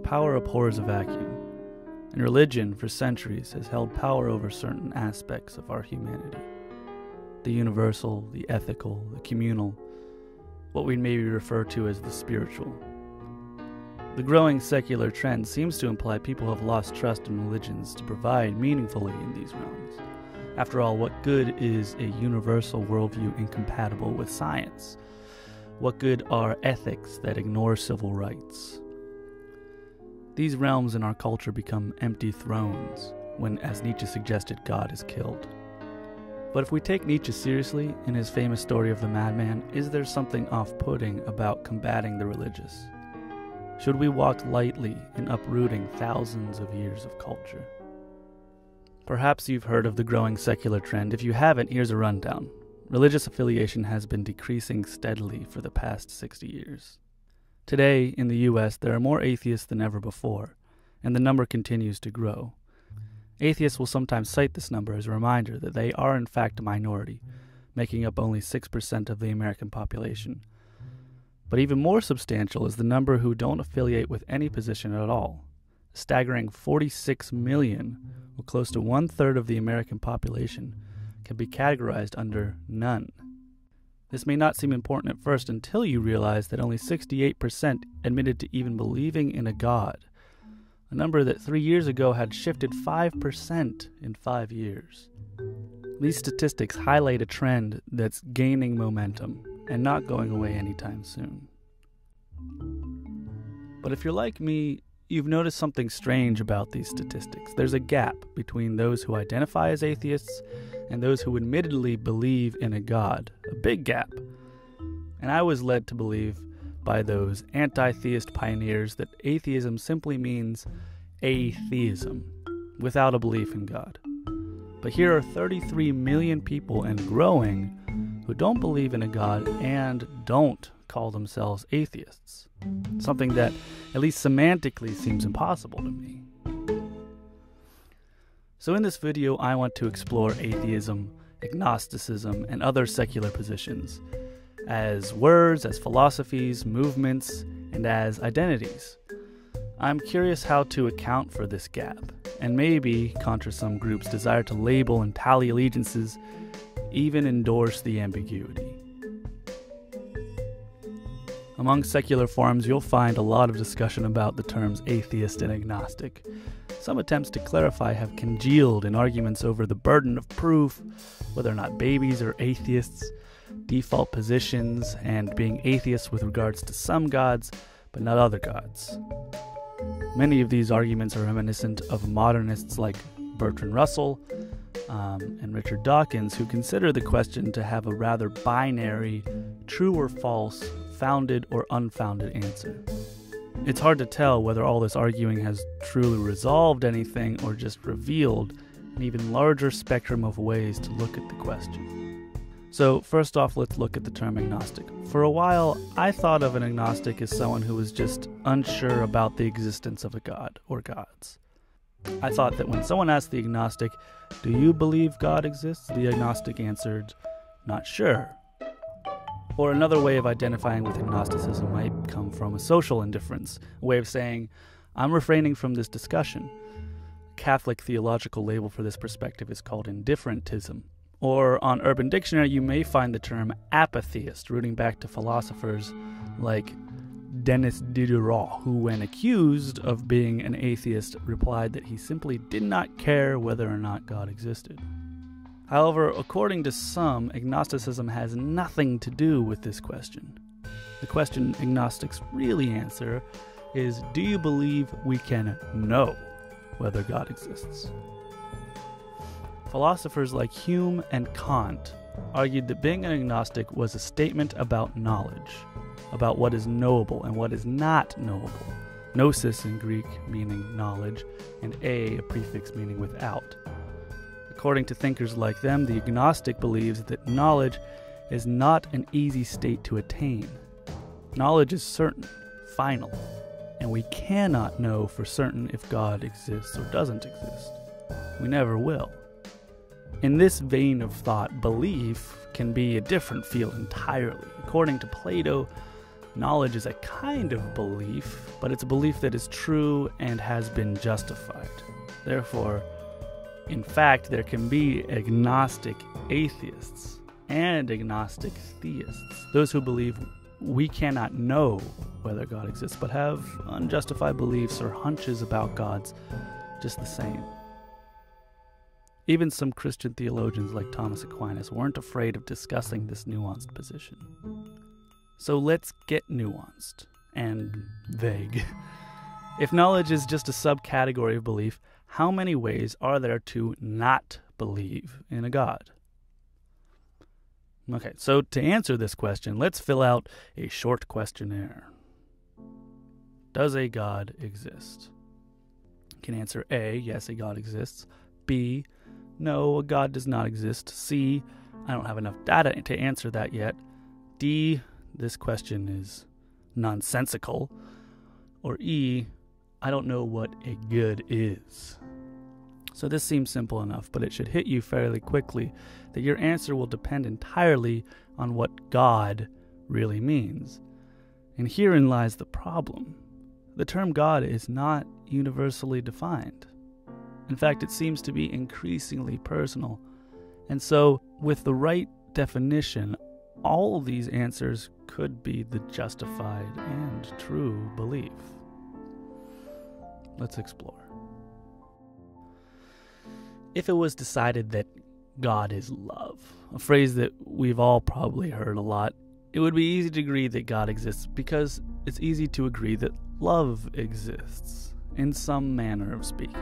power abhors a vacuum, and religion for centuries has held power over certain aspects of our humanity. The universal, the ethical, the communal, what we maybe refer to as the spiritual. The growing secular trend seems to imply people have lost trust in religions to provide meaningfully in these realms. After all, what good is a universal worldview incompatible with science? What good are ethics that ignore civil rights? These realms in our culture become empty thrones when, as Nietzsche suggested, God is killed. But if we take Nietzsche seriously in his famous story of the madman, is there something off-putting about combating the religious? Should we walk lightly in uprooting thousands of years of culture? Perhaps you've heard of the growing secular trend. If you haven't, here's a rundown. Religious affiliation has been decreasing steadily for the past 60 years. Today, in the U.S., there are more atheists than ever before, and the number continues to grow. Atheists will sometimes cite this number as a reminder that they are in fact a minority, making up only 6% of the American population. But even more substantial is the number who don't affiliate with any position at all. A staggering 46 million, or close to 1/3 of the American population, can be categorized under none. This may not seem important at first until you realize that only 68% admitted to even believing in a god, a number that 3 years ago had shifted 5% in 5 years. These statistics highlight a trend that's gaining momentum and not going away anytime soon. But if you're like me, you've noticed something strange about these statistics. There's a gap between those who identify as atheists and those who admittedly believe in a god, a big gap. And I was led to believe by those anti-theist pioneers that atheism simply means atheism, without a belief in God. But here are 33 million people and growing who don't believe in a God and don't call themselves atheists, something that, at least semantically, seems impossible to me. So in this video, I want to explore atheism, agnosticism, and other secular positions as words, as philosophies, movements, and as identities. I'm curious how to account for this gap, and maybe, contra some groups' desire to label and tally allegiances, even endorse the ambiguity. Among secular forums, you'll find a lot of discussion about the terms atheist and agnostic. Some attempts to clarify have congealed in arguments over the burden of proof, whether or not babies are atheists, default positions, and being atheists with regards to some gods, but not other gods. Many of these arguments are reminiscent of modernists like Bertrand Russell and Richard Dawkins, who consider the question to have a rather binary, true or false, founded or unfounded answer. It's hard to tell whether all this arguing has truly resolved anything or just revealed an even larger spectrum of ways to look at the question. So first off, let's look at the term agnostic. For a while, I thought of an agnostic as someone who was just unsure about the existence of a god or gods. I thought that when someone asked the agnostic, "Do you believe God exists?" the agnostic answered, "Not sure." Or another way of identifying with agnosticism might come from a social indifference, a way of saying, "I'm refraining from this discussion." A Catholic theological label for this perspective is called indifferentism. Or on Urban Dictionary, you may find the term apatheist, rooting back to philosophers like Denis Diderot, who, when accused of being an atheist, replied that he simply did not care whether or not God existed. However, according to some, agnosticism has nothing to do with this question. The question agnostics really answer is, do you believe we can know whether God exists? Philosophers like Hume and Kant argued that being an agnostic was a statement about knowledge, about what is knowable and what is not knowable. Gnosis in Greek meaning knowledge, and a prefix meaning without. According to thinkers like them, the agnostic believes that knowledge is not an easy state to attain. Knowledge is certain, final, and we cannot know for certain if God exists or doesn't exist. We never will. In this vein of thought, belief can be a different field entirely. According to Plato, Knowledge is a kind of belief, but it's a belief that is true and has been justified. Therefore, in fact, there can be agnostic atheists and agnostic theists, those who believe we cannot know whether God exists, but have unjustified beliefs or hunches about gods just the same. Even some Christian theologians like Thomas Aquinas weren't afraid of discussing this nuanced position. So let's get nuanced and vague. If knowledge is just a subcategory of belief, how many ways are there to not believe in a God? Okay, so to answer this question, let's fill out a short questionnaire. Does a God exist? You can answer A, yes, a God exists. B, no, a God does not exist. C, I don't have enough data to answer that yet. D, this question is nonsensical. Or E, I don't know what a good is. So this seems simple enough, but it should hit you fairly quickly that your answer will depend entirely on what God really means. And herein lies the problem. The term God is not universally defined. In fact, it seems to be increasingly personal. And so, with the right definition, all these answers could be the justified and true belief. Let's explore. If it was decided that God is love, a phrase that we've all probably heard a lot, it would be easy to agree that God exists because it's easy to agree that love exists, in some manner of speaking.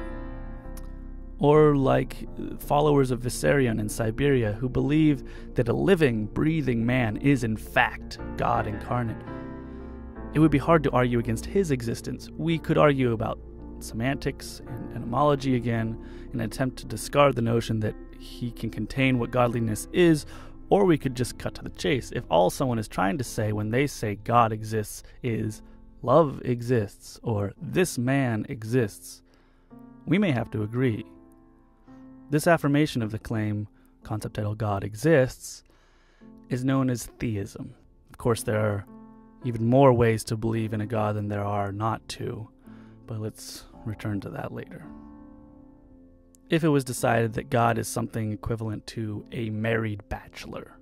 Or like followers of Vissarion in Siberia who believe that a living, breathing man is in fact God incarnate. It would be hard to argue against his existence. We could argue about semantics and etymology again in an attempt to discard the notion that he can contain what godliness is, or we could just cut to the chase. If all someone is trying to say when they say God exists is love exists or this man exists, we may have to agree. This affirmation of the claim, concept title God exists, is known as theism. Of course, there are even more ways to believe in a God than there are not to, but let's return to that later. If it was decided that God is something equivalent to a married bachelor,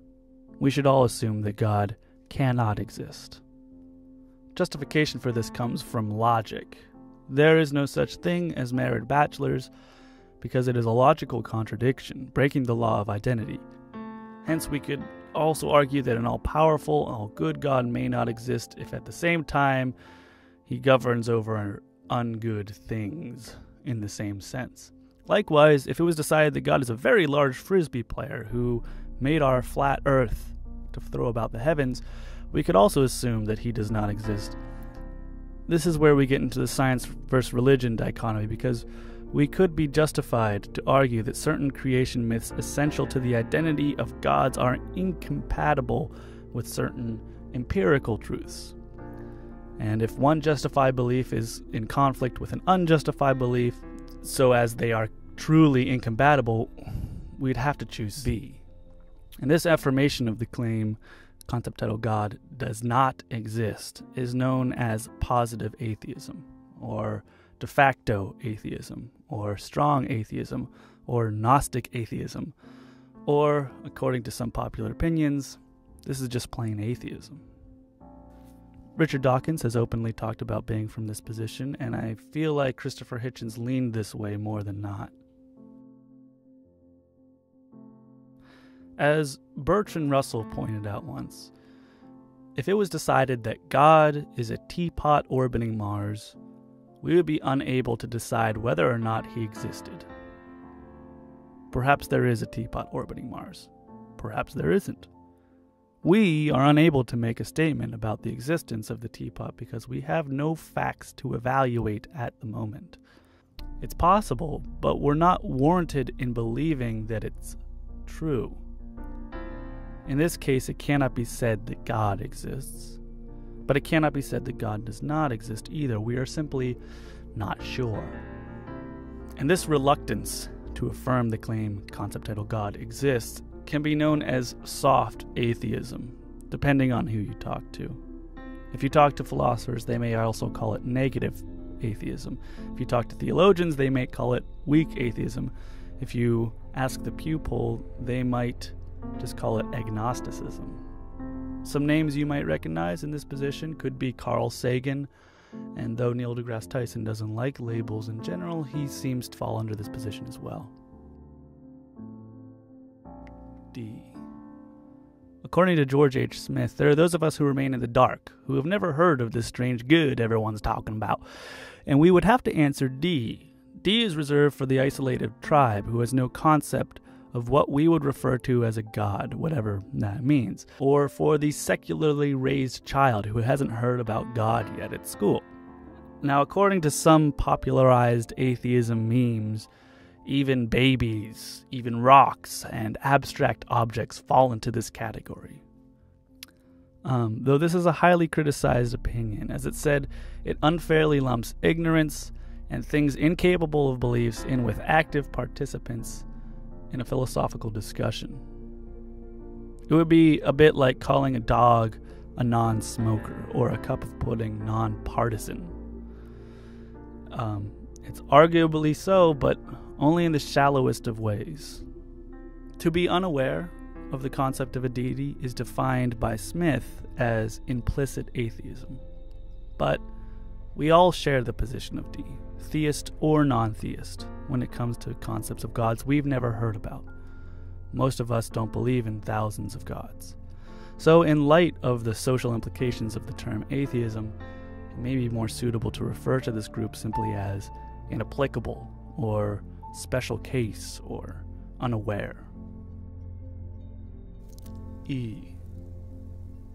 we should all assume that God cannot exist. Justification for this comes from logic. There is no such thing as married bachelors because it is a logical contradiction, breaking the law of identity. Hence, we could also argue that an all-powerful, all-good God may not exist if at the same time he governs over ungood things in the same sense. Likewise, if it was decided that God is a very large frisbee player who made our flat earth to throw about the heavens, we could also assume that he does not exist. This is where we get into the science versus religion dichotomy, because we could be justified to argue that certain creation myths essential to the identity of gods are incompatible with certain empirical truths. And if one justified belief is in conflict with an unjustified belief, so as they are truly incompatible, we'd have to choose B. And this affirmation of the claim, concept title God does not exist, is known as positive atheism, or de facto atheism, or strong atheism, or Gnostic atheism, or, according to some popular opinions, this is just plain atheism. Richard Dawkins has openly talked about being from this position, and I feel like Christopher Hitchens leaned this way more than not. As Bertrand Russell pointed out once, if it was decided that God is a teapot orbiting Mars, we would be unable to decide whether or not he existed. Perhaps there is a teapot orbiting Mars. Perhaps there isn't. We are unable to make a statement about the existence of the teapot because we have no facts to evaluate at the moment. It's possible, but we're not warranted in believing that it's true. In this case, it cannot be said that God exists, but it cannot be said that God does not exist either. We are simply not sure. And this reluctance to affirm the claim concept title God exists can be known as soft atheism, depending on who you talk to. If you talk to philosophers, they may also call it negative atheism. If you talk to theologians, they may call it weak atheism. If you ask the Pew poll, they might just call it agnosticism. Some names you might recognize in this position could be Carl Sagan, and though Neil deGrasse Tyson doesn't like labels in general, he seems to fall under this position as well. D. According to George H. Smith, there are those of us who remain in the dark, who have never heard of this strange good everyone's talking about, and we would have to answer D. D is reserved for the isolated tribe who has no concept of what we would refer to as a god, whatever that means, or for the secularly raised child who hasn't heard about God yet at school. Now, according to some popularized atheism memes, even babies, even rocks, and abstract objects fall into this category. Though this is a highly criticized opinion, as it said, it unfairly lumps ignorance and things incapable of beliefs in with active participants in a philosophical discussion. It would be a bit like calling a dog a non-smoker or a cup of pudding non-partisan. It's arguably so, but only in the shallowest of ways. To be unaware of the concept of a deity is defined by Smith as implicit atheism. But we all share the position of D, theist or non-theist, when it comes to concepts of gods we've never heard about. Most of us don't believe in thousands of gods. So in light of the social implications of the term atheism, it may be more suitable to refer to this group simply as inapplicable, or special case, or unaware. E.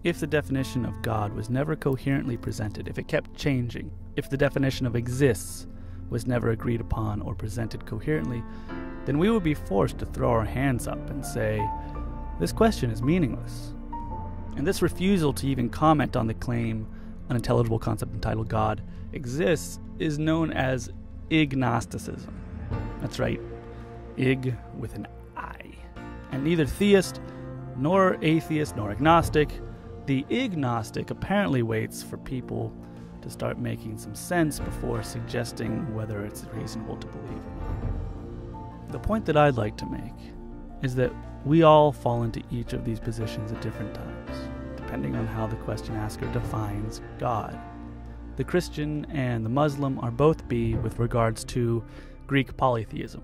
If the definition of God was never coherently presented, if it kept changing, if the definition of exists was never agreed upon or presented coherently, then we would be forced to throw our hands up and say, this question is meaningless. And this refusal to even comment on the claim, unintelligible concept entitled God exists, is known as agnosticism. That's right, ig with an I. And neither theist, nor atheist, nor agnostic, the agnostic apparently waits for people to start making some sense before suggesting whether it's reasonable to believe in. The point that I'd like to make is that we all fall into each of these positions at different times, depending on how the question asker defines God. The Christian and the Muslim are both B with regards to Greek polytheism,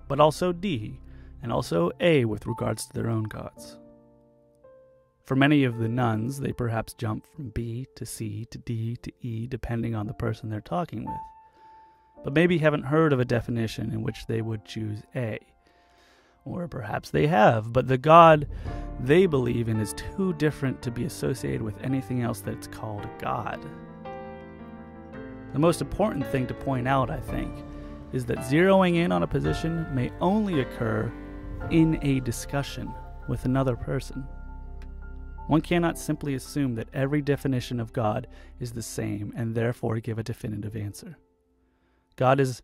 but also D, and also A with regards to their own gods. For many of the nuns, they perhaps jump from B to C to D to E, depending on the person they're talking with, but maybe haven't heard of a definition in which they would choose A. Or perhaps they have, but the God they believe in is too different to be associated with anything else that's called a God. The most important thing to point out, I think, is that zeroing in on a position may only occur in a discussion with another person. One cannot simply assume that every definition of God is the same and therefore give a definitive answer. God is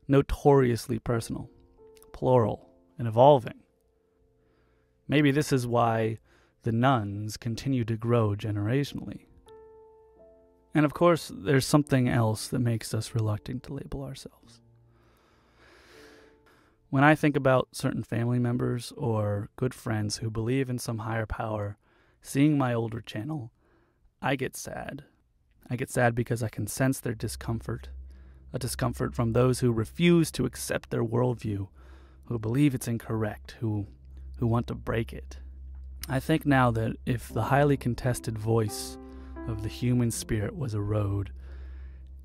notoriously personal, plural, and evolving. Maybe this is why the nuns continue to grow generationally. And of course, there's something else that makes us reluctant to label ourselves. When I think about certain family members or good friends who believe in some higher power, seeing my older channel, I get sad. I get sad because I can sense their discomfort, a discomfort from those who refuse to accept their worldview, who believe it's incorrect, who want to break it. I think now that if the highly contested voice of the human spirit was a road,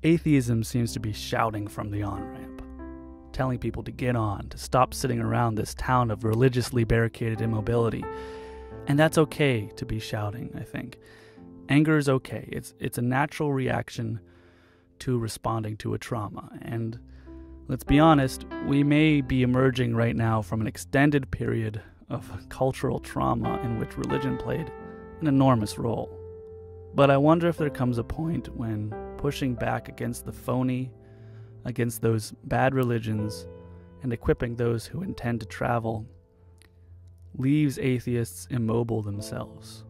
atheism seems to be shouting from the on-ramp, telling people to get on, to stop sitting around this town of religiously barricaded immobility. And that's okay to be shouting, I think. Anger is okay. It's a natural reaction to responding to a trauma. And let's be honest, we may be emerging right now from an extended period of cultural trauma in which religion played an enormous role. But I wonder if there comes a point when pushing back against the phony, against those bad religions, and equipping those who intend to travel leaves atheists immobile themselves.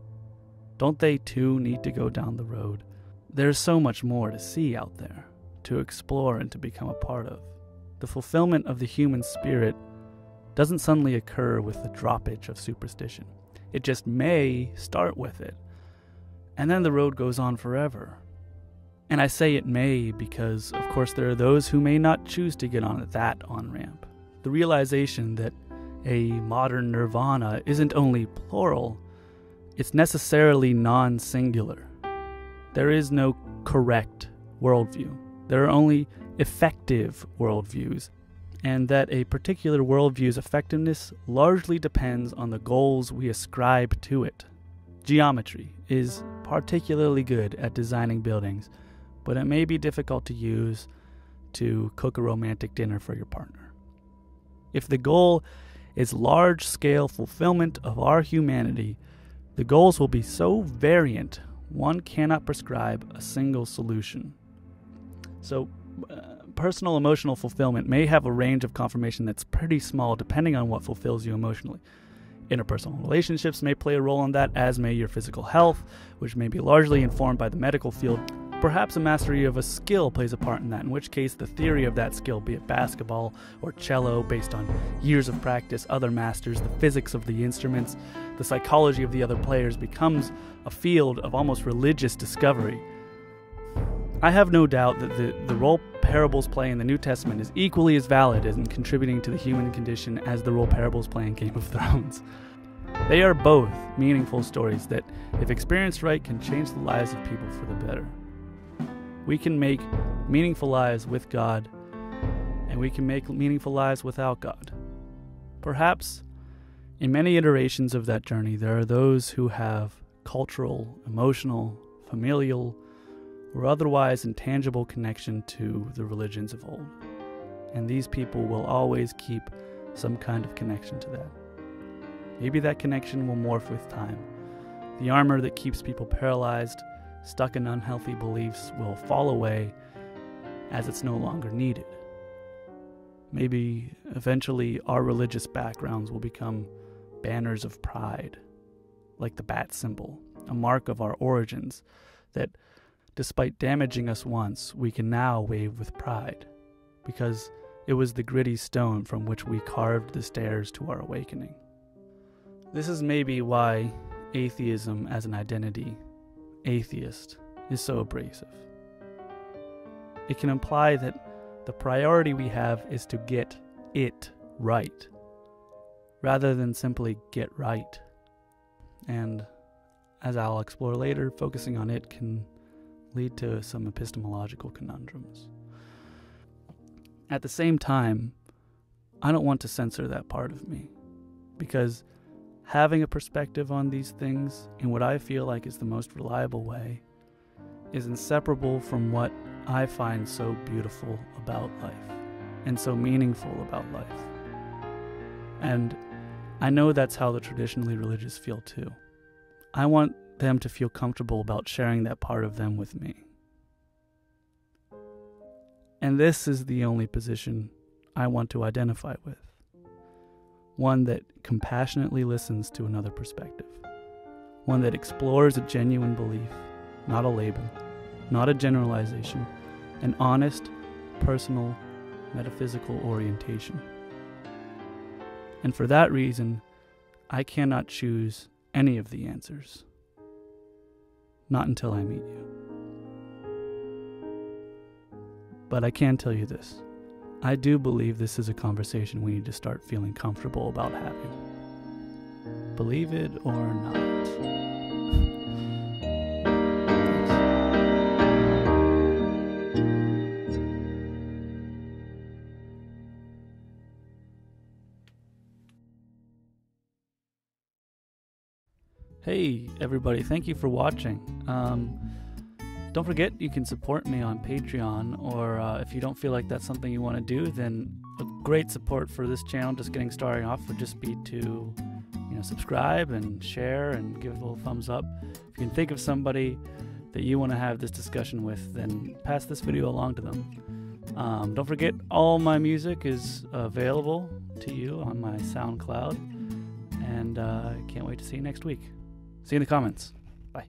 Don't they too need to go down the road there's so much more to see out there, to explore and to become a part of. The fulfillment of the human spirit doesn't suddenly occur with the droppage of superstition. It just may start with it, and then the road goes on forever. And I say it may because, of course, there are those who may not choose to get on that on-ramp. The realization that a modern nirvana isn't only plural, it's necessarily non-singular. There is no correct worldview. There are only effective worldviews, and that a particular worldview's effectiveness largely depends on the goals we ascribe to it. Geometry is particularly good at designing buildings, but it may be difficult to use to cook a romantic dinner for your partner. If the goal is large-scale fulfillment of our humanity, the goals will be so variant, one cannot prescribe a single solution. So, personal emotional fulfillment may have a range of confirmation that's pretty small depending on what fulfills you emotionally. Interpersonal relationships may play a role in that, as may your physical health, which may be largely informed by the medical field. Perhaps a mastery of a skill plays a part in that, in which case the theory of that skill, be it basketball or cello, based on years of practice, other masters, the physics of the instruments, the psychology of the other players, becomes a field of almost religious discovery. I have no doubt that the role parables play in the New Testament is equally as valid in contributing to the human condition as the role parables play in Game of Thrones. They are both meaningful stories that, if experienced right, can change the lives of people for the better. We can make meaningful lives with God, and we can make meaningful lives without God. Perhaps, in many iterations of that journey, there are those who have cultural, emotional, familial, or otherwise intangible connection to the religions of old. And these people will always keep some kind of connection to that. Maybe that connection will morph with time. The armor that keeps people paralyzed, stuck in unhealthy beliefs, will fall away as it's no longer needed. Maybe eventually our religious backgrounds will become banners of pride, like the bat symbol, a mark of our origins that, despite damaging us once, we can now wave with pride, because it was the gritty stone from which we carved the stairs to our awakening. This is maybe why atheism as an identity, atheist, is so abrasive. It can imply that the priority we have is to get it right, rather than simply get right. And, as I'll explore later, focusing on it can lead to some epistemological conundrums. At the same time, I don't want to censor that part of me, because having a perspective on these things in what I feel like is the most reliable way is inseparable from what I find so beautiful about life and so meaningful about life. And I know that's how the traditionally religious feel too. I want them to feel comfortable about sharing that part of them with me. And this is the only position I want to identify with. One that compassionately listens to another perspective. One that explores a genuine belief, not a label, not a generalization, an honest, personal, metaphysical orientation. And for that reason, I cannot choose any of the answers. Not until I meet you. But I can tell you this. I do believe this is a conversation we need to start feeling comfortable about having. Believe it or not. Hey everybody, thank you for watching. Don't forget you can support me on Patreon, or if you don't feel like that's something you want to do, then a great support for this channel just getting started off would just be to subscribe and share and give it a little thumbs up. If you can think of somebody that you want to have this discussion with, then pass this video along to them. Don't forget, all my music is available to you on my SoundCloud, and I can't wait to see you next week. See you in the comments. Bye.